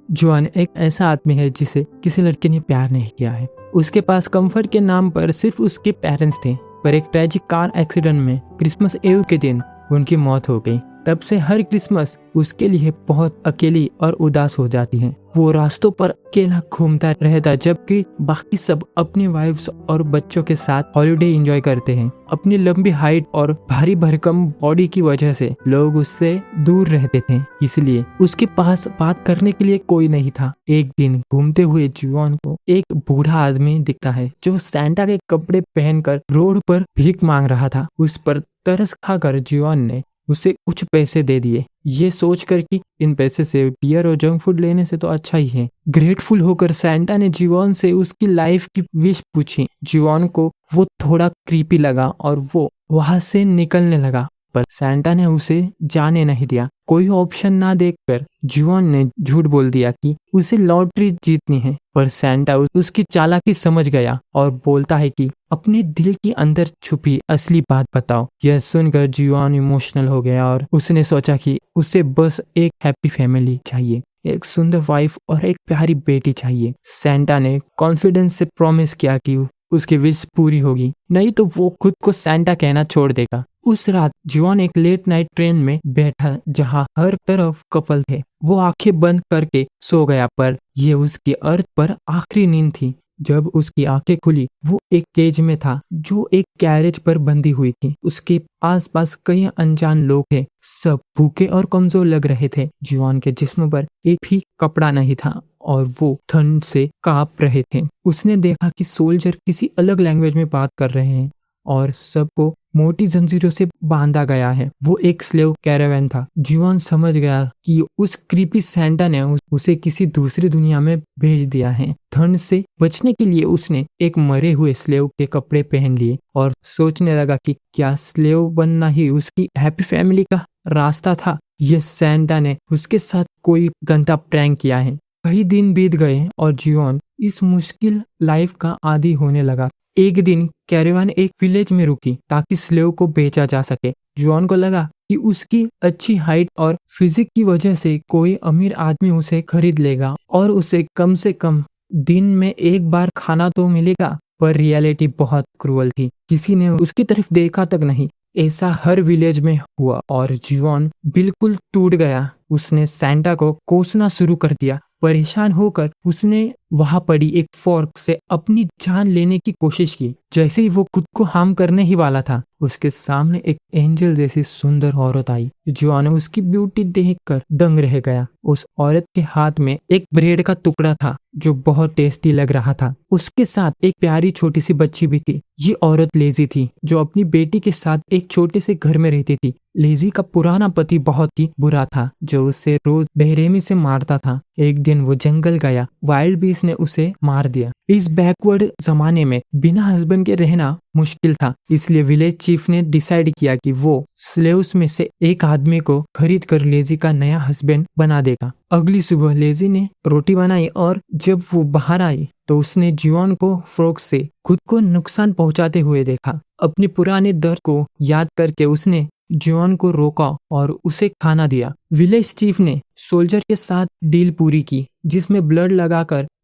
John एक ऐसा आदमी है जिसे किसी लड़के ने प्यार नहीं किया है। उसके पास कंफर्ट के नाम पर सिर्फ उसके पेरेंट्स थे, पर एक ट्रेजिक कार एक्सीडेंट में क्रिसमस ईव के दिन उनकी मौत हो गई। तब से हर क्रिसमस उसके लिए बहुत अकेली और उदास हो जाती है। वो रास्तों पर अकेला घूमता रहता, जबकि बाकी सब अपनी वाइफ्स और बच्चों के साथ हॉलिडे एंजॉय करते हैं। अपनी लंबी हाइट और भारी भरकम बॉडी की वजह से लोग उससे दूर रहते थे, इसलिए उसके पास बात करने के लिए कोई नहीं था। एक दिन घूमते हुए जॉन को एक बूढ़ा आदमी दिखता है जो सैंटा के कपड़े पहनकर रोड पर भीख मांग रहा था। उस पर तरस खाकर जॉन ने उसे कुछ पैसे दे दिए, ये सोचकर कि इन पैसे से बियर और जंक फूड लेने से तो अच्छा ही है। ग्रेटफुल होकर सैंटा ने जीवन से उसकी लाइफ की विश पूछी। जीवन को वो थोड़ा क्रीपी लगा और वो वहां से निकलने लगा, पर सैंटा ने उसे जाने नहीं दिया। कोई ऑप्शन ना देखकर जीवन ने झूठ बोल दिया कि उसे लॉटरी जीतनी है, पर सैंटा उसकी चालाकी समझ गया और बोलता है कि अपने दिल के अंदर छुपी असली बात बताओ। यह सुनकर जीवन इमोशनल हो गया और उसने सोचा कि उसे बस एक हैप्पी फैमिली चाहिए, एक सुंदर वाइफ और एक प्यारी बेटी चाहिए। सैंटा ने कॉन्फिडेंस से प्रॉमिस किया कि उसकी विश पूरी होगी, नहीं तो वो खुद को सैंटा कहना छोड़ देगा। उस रात जॉन एक लेट नाइट ट्रेन में बैठा जहां हर तरफ कपल थे। वो आंखें बंद करके सो गया, पर यह उसकी अर्थ पर आखिरी नींद थी। जब उसकी आंखें खुली, वो एक केज में था जो एक कैरेज पर बंधी हुई थी। उसके आसपास कई अनजान लोग थे, सब भूखे और कमजोर लग रहे थे। जॉन के जिस्म पर एक भी कपड़ा नहीं था और वो ठंड से कांप रहे थे। उसने देखा कि सोल्जर किसी अलग लैंग्वेज में बात कर रहे हैं और सबको मोटी जंजीरों से बांधा गया है। वो एक स्लेव कैरावैन था। जॉन समझ गया कि उस क्रीपी सैंटा ने उसे किसी दूसरी दुनिया में भेज दिया है। ठंड से बचने के लिए उसने एक मरे हुए स्लेव के कपड़े पहन लिए और सोचने लगा कि क्या स्लेव बनना ही उसकी हैप्पी फैमिली का रास्ता था। ये सैंटा ने उसके साथ कोई गंदा प्रैंक किया है। कई दिन बीत गए और जॉन इस मुश्किल लाइफ का आदी होने लगा। एक दिन कैरावान एक विलेज में रुकी ताकि स्लेव को बेचा जा सके। जॉन को लगा कि उसकी अच्छी हाइट और फिजिक की वजह से कोई अमीर आदमी उसे खरीद लेगा और उसे कम से कम दिन में एक बार खाना तो मिलेगा। पर रियलिटी बहुत क्रूअल थी, किसी ने उसकी तरफ देखा तक नहीं। ऐसा हर विलेज में हुआ और जॉन बिल्कुल टूट गया। उसने सैंटा को कोसना शुरू कर दिया। परेशान होकर उसने वहां पड़ी एक फोर्क से अपनी जान लेने की कोशिश की। जैसे ही वो खुद को हार्म करने ही वाला था, उसके सामने एक एंजल जैसी सुंदर औरत आई। जॉन उसकी ब्यूटी देखकर दंग रह गया। उस औरत के हाथ में एक ब्रेड का टुकड़ा था जो बहुत टेस्टी लग रहा था। उसके साथ एक प्यारी छोटी सी बच्ची भी थी। ये औरत लेजी थी जो अपनी बेटी के साथ एक छोटे से घर में रहती थी। लेजी का पुराना पति बहुत ही बुरा था जो उसे रोज बेरहमी से मारता था। एक दिन वो जंगल गया, वाइल्ड बीस्ट ने उसे मार दिया। इस बैकवर्ड जमाने में बिना हस्बैंड के रहना मुश्किल था, इसलिए विलेज चीफ ने डिसाइड किया कि वो स्लेव्स में से एक आदमी को खरीद कर लेजी का नया हस्बैंड बना देगा। अगली सुबह लेजी ने रोटी बनाई और जब वो बाहर आई तो उसने जॉन को फ्रॉक से खुद को नुकसान पहुंचाते हुए देखा। अपने पुराने दर्द को याद करके उसने जॉन को रोका और उसे खाना दिया। विलेज चीफ ने सोल्जर के साथ डील पूरी की, जिसमें ब्लड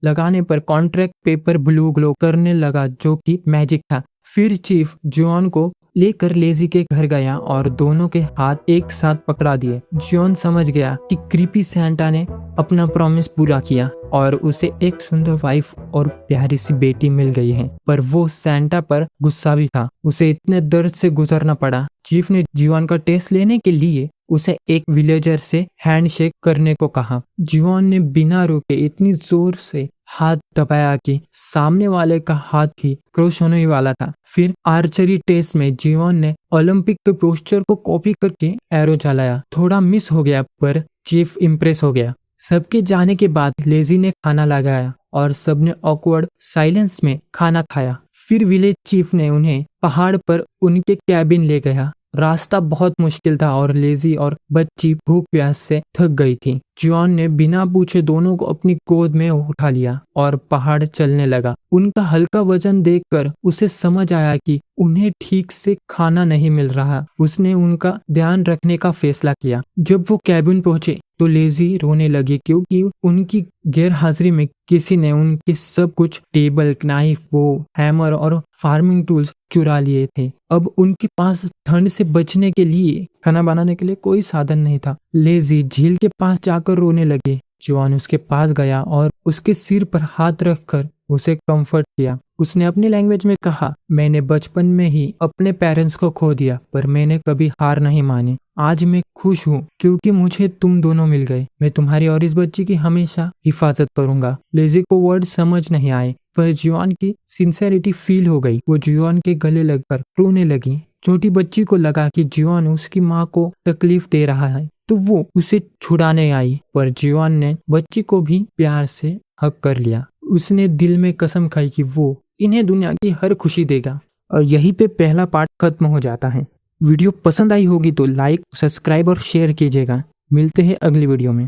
लगाने पर कॉन्ट्रैक्ट पेपर ब्लू ग्लो करने लगा, जो कि मैजिक था। फिर चीफ जॉन को लेकर लेजी के घर गया और दोनों के हाथ एक साथ पकड़ा दिए। जॉन समझ गया कि क्रीपी सैंटा ने अपना प्रॉमिस पूरा किया और उसे एक सुंदर वाइफ और प्यारी सी बेटी मिल गई है। पर वो सैंटा पर गुस्सा भी था, उसे इतने दर्द से गुजरना पड़ा। चीफ ने जॉन का टेस्ट लेने के लिए उसे एक विलेजर से हैंडशेक करने को कहा। जॉन ने बिना रुके इतनी जोर से हाथ दबाया कि सामने वाले का हाथ ही क्रश होने वाला था। फिर आर्चरी टेस्ट में जॉन ने ओलंपिक के पोस्टर को कॉपी करके एरो चलाया। थोड़ा मिस हो गया पर चीफ इम्प्रेस हो गया। सबके जाने के बाद लेजी ने खाना लगाया और सबने ऑकवर्ड साइलेंस में खाना खाया। फिर विलेज चीफ ने उन्हें पहाड़ पर उनके कैबिन ले गया। रास्ता बहुत मुश्किल था और लेजी और बच्ची भूख प्यास से थक गई थी। जॉन ने बिना पूछे दोनों को अपनी गोद में उठा लिया और पहाड़ चलने लगा। उनका हल्का वजन देखकर उसे समझ आया कि उन्हें ठीक से खाना नहीं मिल रहा। उसने उनका ध्यान रखने का फैसला किया। जब वो कैबिन पहुंचे तो लेजी रोने लगी क्योंकि उनकी गैर हाजिरी में किसी ने उनके सब कुछ टेबल, नाइफ, बो, हैमर और फार्मिंग टूल्स चुरा लिए थे। अब उनके पास ठंड से बचने के लिए खाना बनाने के लिए कोई साधन नहीं था। लेजी झील के पास जाकर रोने लगे। जॉन उसके पास गया और उसके सिर पर हाथ रखकर उसे कंफर्ट किया। उसने अपनी लैंग्वेज में कहा, मैंने बचपन में ही अपने पेरेंट्स को खो दिया, पर मैंने कभी हार नहीं मानी। आज मैं खुश हूँ क्योंकि मुझे तुम दोनों मिल गए। मैं तुम्हारी और इस बच्ची की हमेशा हिफाजत करूंगा। लेजी को वर्ड समझ नहीं आए, पर जॉन की सिंसेरिटी फील हो गई। वो जॉन के गले लगकर रोने लगी। छोटी बच्ची को लगा कि जॉन उसकी माँ को तकलीफ दे रहा है, तो वो उसे छुड़ाने आई, पर जॉन ने बच्ची को भी प्यार से हक कर लिया। उसने दिल में कसम खाई कि वो इन्हें दुनिया की हर खुशी देगा। और यहीं पे पहला पार्ट खत्म हो जाता है। वीडियो पसंद आई होगी तो लाइक, सब्सक्राइब और शेयर कीजिएगा। मिलते हैं अगली वीडियो में।